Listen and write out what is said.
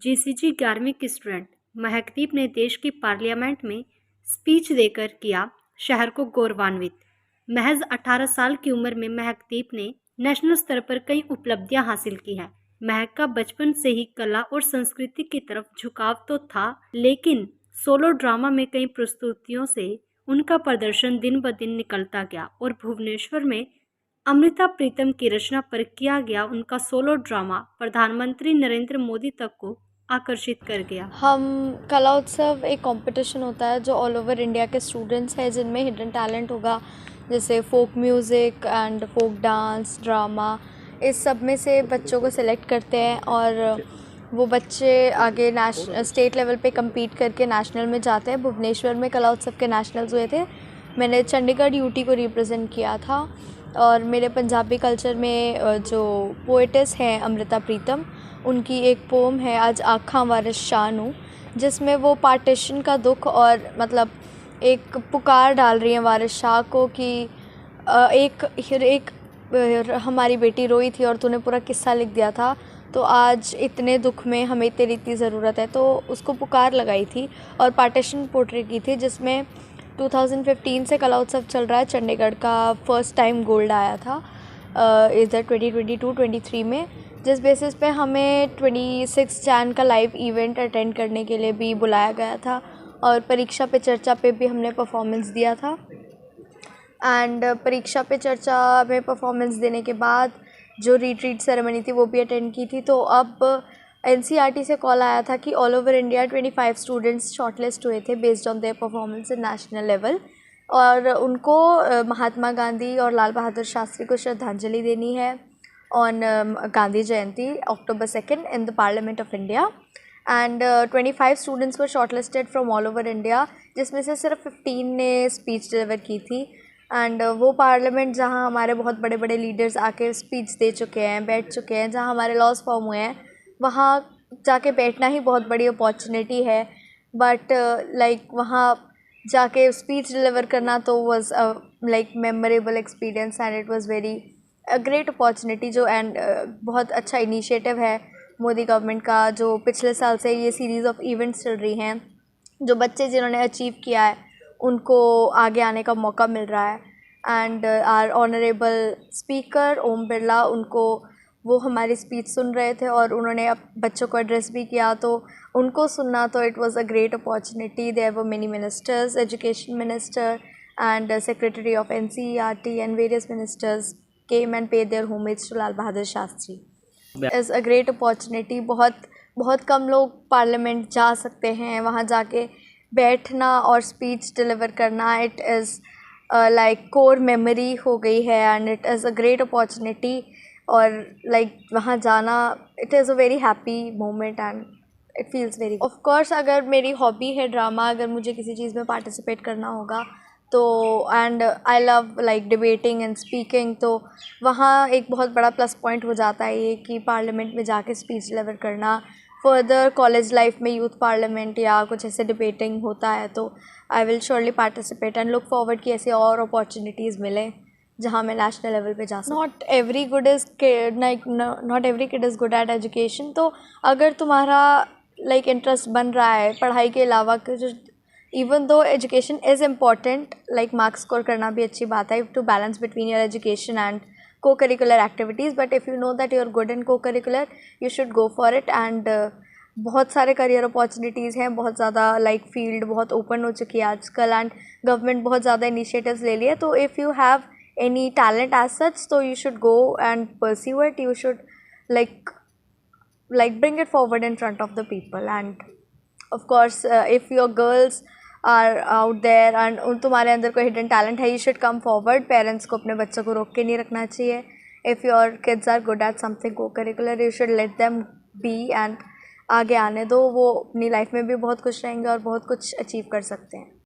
GCG 11वीं की student महकदीप ने देश की पार्लियामेंट में स्पीच देकर किया शहर को गौरवान्वित। महज 18 साल की उम्र में महकदीप ने नेशनल स्तर पर कई उपलब्धियां हासिल की हैं। महक का बचपन से ही कला और संस्कृति की तरफ झुकाव तो था, लेकिन सोलो ड्रामा में कई प्रस्तुतियों से उनका प्रदर्शन दिन ब दिन निकलता गया और भुवनेश्वर में अमृता प्रीतम की रचना पर किया गया उनका सोलो ड्रामा प्रधानमंत्री नरेंद्र मोदी तक को आकर्षित कर गया। हम कला उत्सव एक कंपटीशन होता है जो ऑल ओवर इंडिया के स्टूडेंट्स हैं जिनमें हिडन टैलेंट होगा, जैसे folk music and folk dance, drama, इस सब में से बच्चों को सिलेक्ट करते हैं और वो बच्चे आगे स्टेट लेवल पे compete करके नेशनल में जाते हैं। भुवनेश्वर में कला उत्सव के नेशनल्स हुए थे। मैंने चंडीगढ़ यूटी को रिप्रेजेंट किया था और मेरे पंजाबी कल्चर में जो पोएटिस हैं अमृता प्रीतम, उनकी एक पोम है आज आँखां वारिस शाह नू, जिसमें वो पार्टीशन का दुख और मतलब एक पुकार डाल रही हैं वारिस शाह को कि एक हमारी बेटी रोई थी और तूने पूरा किस्सा लिख दिया था, तो आज इतने दुख में हमें तेरी इतनी ज़रूरत है। तो उसको पुकार लगाई थी और पार्टीशन पोट्री की थी, जिसमें 2015 से कला उत्सव चल रहा है। चंडीगढ़ का फर्स्ट टाइम गोल्ड आया था इधर 2022-23 में, जिस बेसिस पे हमें 26 जैन का लाइव इवेंट अटेंड करने के लिए भी बुलाया गया था और परीक्षा पे चर्चा पे भी हमने परफॉर्मेंस दिया था। एंड परीक्षा पे चर्चा में परफॉर्मेंस देने के बाद जो रिट्रीट सेरेमनी थी वो भी अटेंड की थी। तो अब एनसीईआरटी से कॉल आया था कि all over India 25 students shortlist हुए थे based on their performance in national level, और उनको महात्मा गांधी और लाल बहादुर शास्त्री को श्रद्धांजलि देनी है on Gandhi Jayanti October 2 in the parliament of India. And 25 students were shortlisted from all over India, जिसमें से सिर्फ 15 ने स्पीच डिलीवर की थी। एंड वो पार्लियामेंट जहाँ हमारे बहुत बड़े बड़े लीडर्स आके स्पीच दे चुके हैं, बैठ चुके हैं, जहाँ हमारे लॉज फॉर्म हुए हैं, वहाँ जाके बैठना ही बहुत बड़ी अपॉर्चुनिटी है। बट लाइक वहाँ जाके स्पीच डिलीवर करना तो was like memorable experience and it was very great opportunity. जो एंड बहुत अच्छा इनिशिएटिव है मोदी गवर्नमेंट का, जो पिछले साल से ये सीरीज़ ऑफ इवेंट्स चल रही हैं, जो बच्चे जिन्होंने अचीव किया है उनको आगे आने का मौका मिल रहा है। And are honourable speaker Om Birla, उनको वो हमारी स्पीच सुन रहे थे और उन्होंने अब बच्चों को एड्रेस भी किया, तो उनको सुनना तो it was a great opportunity. There were many ministers, education minister and secretary of NCERT and various ministers came and paid their homage to Lal Bahadur Shastri. Is a great opportunity. बहुत कम लोग पार्लियामेंट जा सकते हैं, वहाँ जाके बैठना और स्पीच डिलीवर करना, it is like core memory हो गई है and it is a great opportunity. और लाइक वहाँ जाना, it is a very happy moment and it feels very. Of course अगर मेरी हॉबी है ड्रामा, अगर मुझे किसी चीज़ में पार्टिसिपेट करना होगा तो, and I love like debating and speaking, तो वहाँ एक बहुत बड़ा प्लस पॉइंट हो जाता है ये कि पार्लियामेंट में जाके स्पीच डिलीवर करना। फर्दर कॉलेज लाइफ में यूथ पार्लियामेंट या कुछ ऐसे डिबेटिंग होता है तो I will surely participate and look forward कि ऐसे और अपॉर्चुनिटीज़ मिलें जहाँ मैं नेशनल लेवल पे जा सकूँ। Not every kid is good at education. तो अगर तुम्हारा लाइक इंटरेस्ट बन रहा है पढ़ाई के अलावा, even though education is important, like marks score करना भी अच्छी बात है to balance between your education and co-curricular activities, but if you know that you are good in co-curricular, you should go for it. And बहुत सारे career opportunities हैं, बहुत ज़्यादा लाइक फील्ड बहुत ओपन हो चुकी है आजकल एंड गवर्नमेंट बहुत ज़्यादा इनिशिएटिव्स ले लिए। तो if you have any talent as such, so you should go and pursue it. You should like bring it forward in front of the people. And of course if your girls are out there and तुम्हारे अंदर कोई hidden talent है, you should come forward. Parents को अपने बच्चों को रोक के नहीं रखना चाहिए। If your kids are good at something co-curricular, you should let them be and आगे आने दो, वो अपनी लाइफ में भी बहुत खुश रहेंगे और बहुत कुछ अचीव कर सकते हैं।